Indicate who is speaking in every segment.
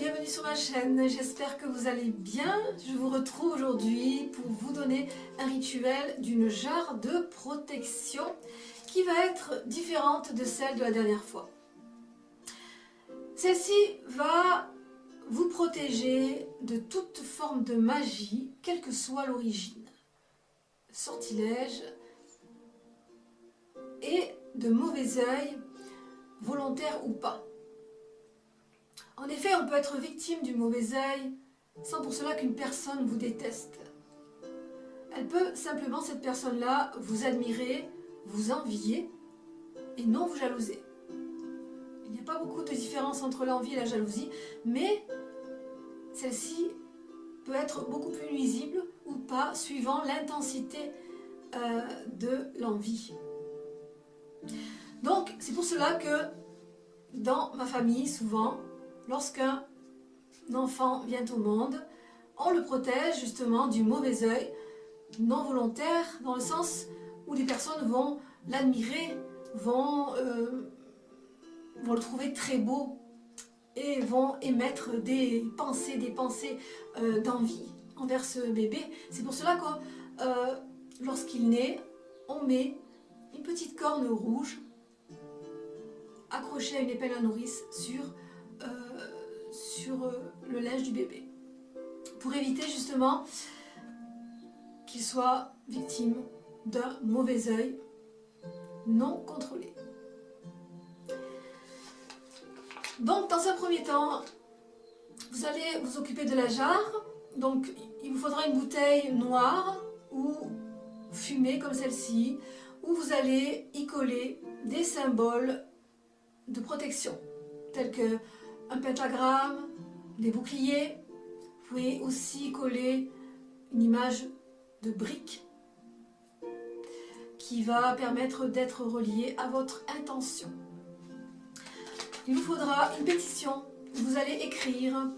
Speaker 1: bienvenue sur ma chaîne, j'espère que vous allez bien. Je vous retrouve aujourd'hui pour vous donner un rituel d'une jarre de protection qui va être différente de celle de la dernière fois. Celle-ci va vous protéger de toute forme de magie, quelle que soit l'origine, sortilège et de mauvais œil, volontaire ou pas. En effet, on peut être victime du mauvais œil sans pour cela qu'une personne vous déteste. Elle peut simplement, cette personne-là, vous admirer, vous envier et non vous jalouser. Il n'y a pas beaucoup de différence entre l'envie et la jalousie, mais celle-ci peut être beaucoup plus nuisible ou pas, suivant l'intensité de l'envie. Donc, c'est pour cela que dans ma famille, souvent, lorsqu'un enfant vient au monde, on le protège justement du mauvais œil non volontaire, dans le sens où les personnes vont l'admirer, vont le trouver très beau et vont émettre des pensées d'envie envers ce bébé. C'est pour cela que lorsqu'il naît, on met une petite corne rouge accrochée à une épingle à nourrice sur le linge du bébé, pour éviter justement qu'il soit victime d'un mauvais œil non contrôlé. Donc dans un premier temps, vous allez vous occuper de la jarre. Donc il vous faudra une bouteille noire ou fumée comme celle-ci, où vous allez y coller des symboles de protection, tels que un pentagramme, des boucliers. Vous pouvez aussi coller une image de brique qui va permettre d'être relié à votre intention. Il vous faudra une pétition. Vous allez écrire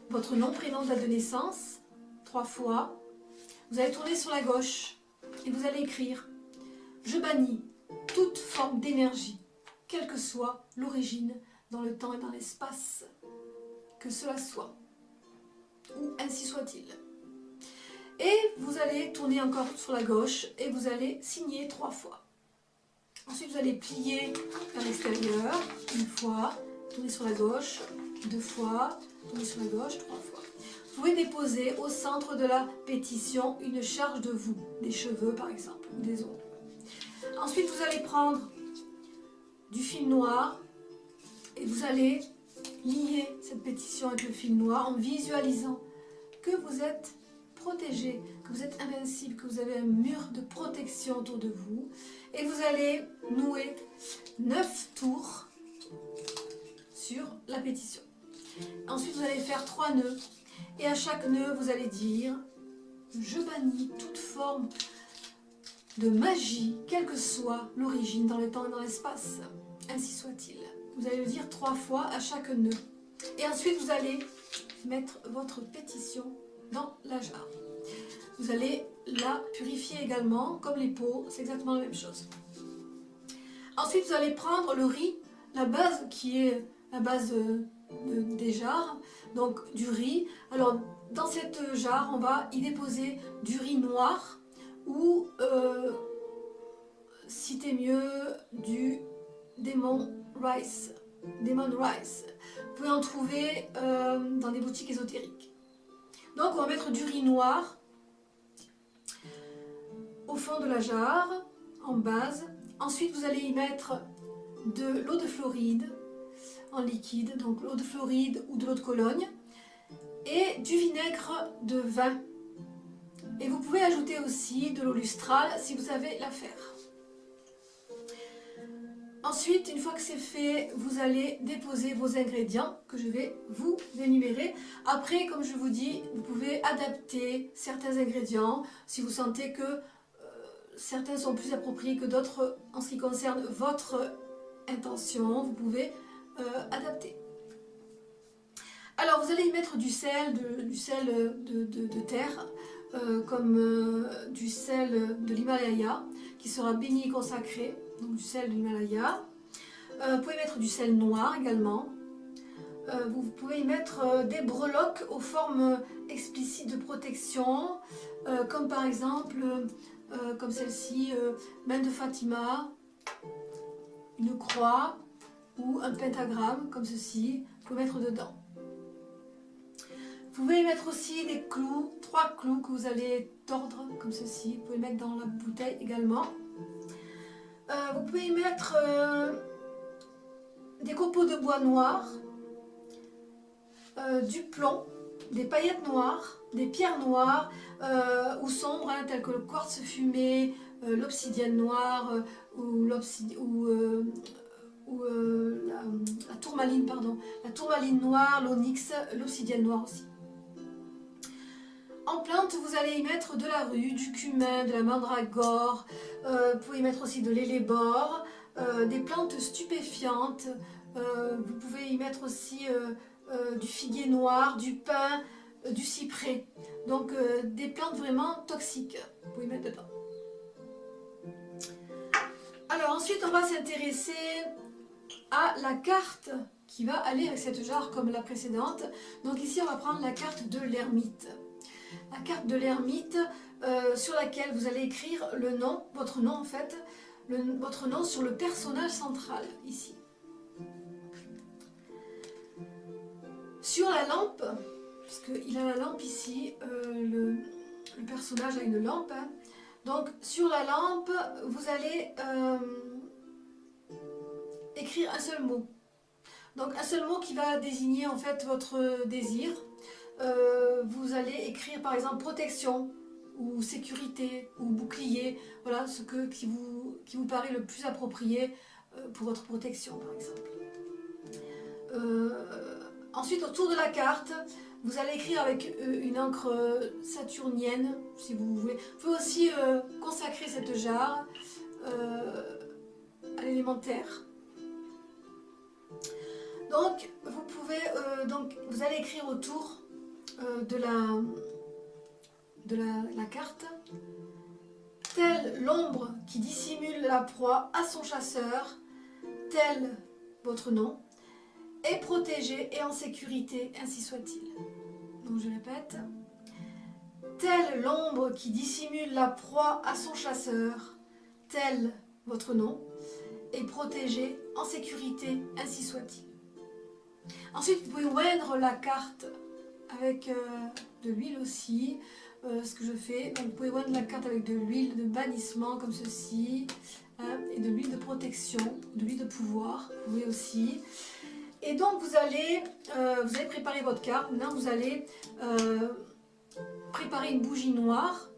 Speaker 1: votre nom, prénom, date de naissance 3 fois. Vous allez tourner sur la gauche et vous allez écrire « Je bannis toute forme d'énergie, quelle que soit l'origine, dans le temps et dans l'espace, que cela soit, ou ainsi soit-il ». Et vous allez tourner encore sur la gauche et vous allez signer 3 fois. Ensuite, vous allez plier vers l'extérieur, 1 fois, tourner sur la gauche, 2 fois, tourner sur la gauche, 3 fois. Vous pouvez déposer au centre de la pétition une charge de vous, des cheveux par exemple, ou des ongles. Ensuite, vous allez prendre du fil noir et vous allez lier cette pétition avec le fil noir en visualisant que vous êtes protégé, que vous êtes invincible, que vous avez un mur de protection autour de vous. Et vous allez nouer 9 tours sur la pétition. Ensuite, vous allez faire 3 nœuds. Et à chaque nœud, vous allez dire « Je bannis toute forme de magie, quelle que soit l'origine, dans le temps et dans l'espace. Ainsi soit-il ». Vous allez le dire 3 fois à chaque nœud. Et ensuite, vous allez mettre votre pétition dans la jarre. Vous allez la purifier également, comme les pots, c'est exactement la même chose. Ensuite, vous allez prendre le riz, la base qui est la base des jarres, donc du riz. Alors, dans cette jarre, on va y déposer du riz noir ou, citez mieux, du Demon Rice. Vous pouvez en trouver dans des boutiques ésotériques. Donc, on va mettre du riz noir au fond de la jarre, en base. Ensuite, vous allez y mettre de l'eau de Floride en liquide, donc l'eau de Floride ou de l'eau de Cologne, et du vinaigre de vin. Et vous pouvez ajouter aussi de l'eau lustrale si vous savez la faire. Ensuite, une fois que c'est fait, vous allez déposer vos ingrédients que je vais vous énumérer. Après, comme je vous dis, vous pouvez adapter certains ingrédients si vous sentez que certains sont plus appropriés que d'autres en ce qui concerne votre intention. Vous pouvez adapter. Alors, vous allez y mettre du sel de terre, comme du sel de l'Himalaya, qui sera béni et consacré, donc du sel de l'Himalaya. Vous pouvez mettre du sel noir également. vous pouvez y mettre des breloques aux formes explicites de protection, comme par exemple, comme celle-ci, main de Fatima, une croix ou un pentagramme, comme ceci, vous pouvez mettre dedans. Vous pouvez y mettre aussi des clous, 3 clous que vous allez tordre, comme ceci, vous pouvez mettre dans la bouteille également. Vous pouvez y mettre des copeaux de bois noir, du plomb, des paillettes noires, des pierres noires ou sombres, hein, telles que le quartz fumé, l'obsidienne noire ou la tourmaline, pardon, la tourmaline noire, l'onyx, l'obsidienne noire aussi. En plante, vous allez y mettre de la rue, du cumin, de la mandragore, vous pouvez y mettre aussi de l'élébore, des plantes stupéfiantes, vous pouvez y mettre aussi du figuier noir, du pin, du cyprès. Donc des plantes vraiment toxiques, vous pouvez y mettre dedans. Alors ensuite, on va s'intéresser à la carte qui va aller avec cette jarre comme la précédente. Donc ici, on va prendre la carte de l'ermite. La carte de l'ermite sur laquelle vous allez écrire le nom, votre nom en fait, votre nom sur le personnage central, ici. Sur la lampe, parce qu'il a la lampe ici, le personnage a une lampe, hein. Donc sur la lampe, vous allez écrire un seul mot. Donc un seul mot qui va désigner en fait votre désir. Vous allez écrire par exemple protection ou sécurité ou bouclier, voilà ce qui vous paraît le plus approprié pour votre protection par exemple. Ensuite, autour de la carte, vous allez écrire avec une encre saturnienne si vous voulez. Vous pouvez aussi consacrer cette jarre à l'élémentaire. Donc vous allez écrire autour de la carte, telle l'ombre qui dissimule la proie à son chasseur, tel votre nom, est protégé et en sécurité, ainsi soit-il. Donc je répète, telle l'ombre qui dissimule la proie à son chasseur, tel votre nom, est protégé en sécurité, ainsi soit-il. Ensuite, vous pouvez oindre la carte avec de l'huile aussi, ce que je fais. Donc, vous pouvez oindre la carte avec de l'huile de bannissement comme ceci, hein, et de l'huile de protection, de l'huile de pouvoir, vous pouvez aussi. Et donc vous allez préparer votre carte. Maintenant vous allez préparer une bougie noire.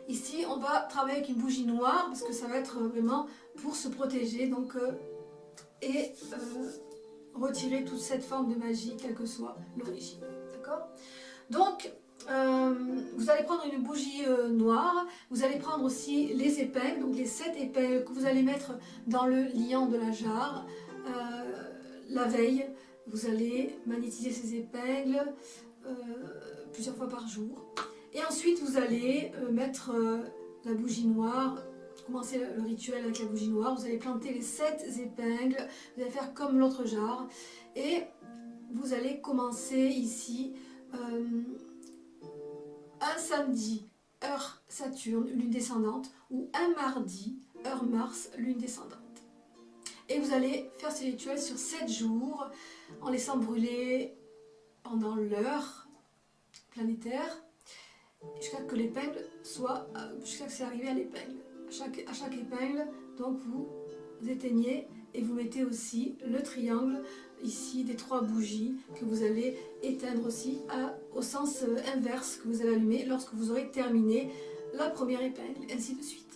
Speaker 1: Ici on va travailler avec une bougie noire parce que ça va être vraiment pour se protéger donc, et retirer toute cette forme de magie quelle que soit l'origine. D'accord ? Donc vous allez prendre une bougie noire, vous allez prendre aussi les épingles, donc les 7 épingles que vous allez mettre dans le liant de la jarre. La veille, vous allez magnétiser ces épingles plusieurs fois par jour. Et ensuite, vous allez mettre la bougie noire, commencer le rituel avec la bougie noire. Vous allez planter les 7 épingles, vous allez faire comme l'autre jarre. Et vous allez commencer ici un samedi, heure Saturne, lune descendante, ou un mardi, heure Mars, lune descendante. Et vous allez faire ce rituel sur 7 jours en laissant brûler pendant l'heure planétaire jusqu'à que l'épingle soit, jusqu'à que c'est arrivé à l'épingle. À chaque épingle, donc vous éteignez et vous mettez aussi le triangle ici des 3 bougies que vous allez éteindre aussi au sens inverse que vous allez allumer lorsque vous aurez terminé la première épingle, ainsi de suite.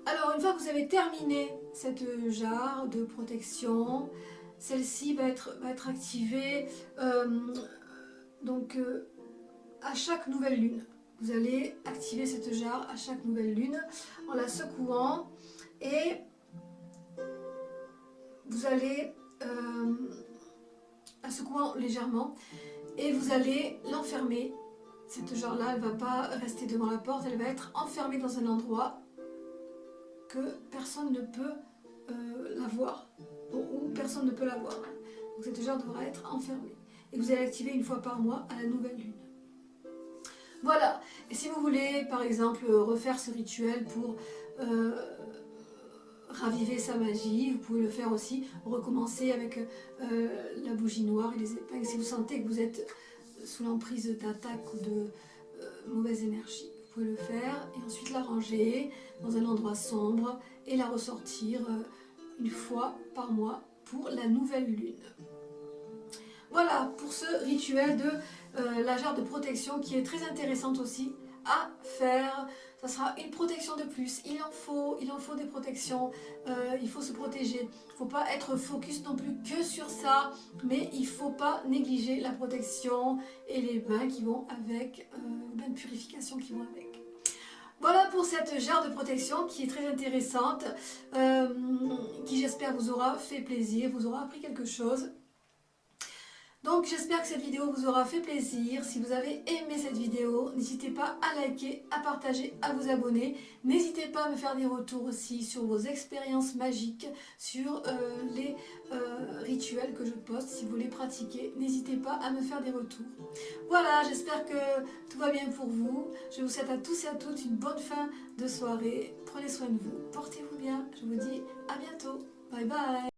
Speaker 1: Alors, une fois que vous avez terminé cette jarre de protection, celle-ci va être activée à chaque nouvelle lune. Vous allez activer cette jarre à chaque nouvelle lune en la secouant et vous allez, la secouant légèrement, et vous allez l'enfermer. Cette jarre-là, elle ne va pas rester devant la porte, elle va être enfermée dans un endroit que personne ne peut la voir. où personne ne peut la voir. Donc cette jarre devra être enfermée. Et vous allez l'activer une fois par mois à la nouvelle lune. Voilà. Et si vous voulez, par exemple, refaire ce rituel pour raviver sa magie, vous pouvez le faire aussi, recommencer avec la bougie noire et les épingles. Si vous sentez que vous êtes sous l'emprise d'attaque ou de mauvaise énergie, vous pouvez le faire et ensuite la ranger dans un endroit sombre et la ressortir une fois par mois pour la nouvelle lune. Voilà pour ce rituel de la jarre de protection qui est très intéressante aussi à faire. Ça sera une protection de plus. Il en faut des protections. Il faut se protéger. Il ne faut pas être focus non plus que sur ça, mais il ne faut pas négliger la protection et les bains qui vont avec, les bains de purification qui vont avec. Voilà pour cette jarre de protection qui est très intéressante, qui j'espère vous aura fait plaisir, vous aura appris quelque chose. Donc j'espère que cette vidéo vous aura fait plaisir. Si vous avez aimé cette vidéo, n'hésitez pas à liker, à partager, à vous abonner. N'hésitez pas à me faire des retours aussi sur vos expériences magiques, sur les rituels que je poste. Si vous les pratiquez, n'hésitez pas à me faire des retours. Voilà, j'espère que tout va bien pour vous. Je vous souhaite à tous et à toutes une bonne fin de soirée. Prenez soin de vous, portez-vous bien. Je vous dis à bientôt. Bye bye.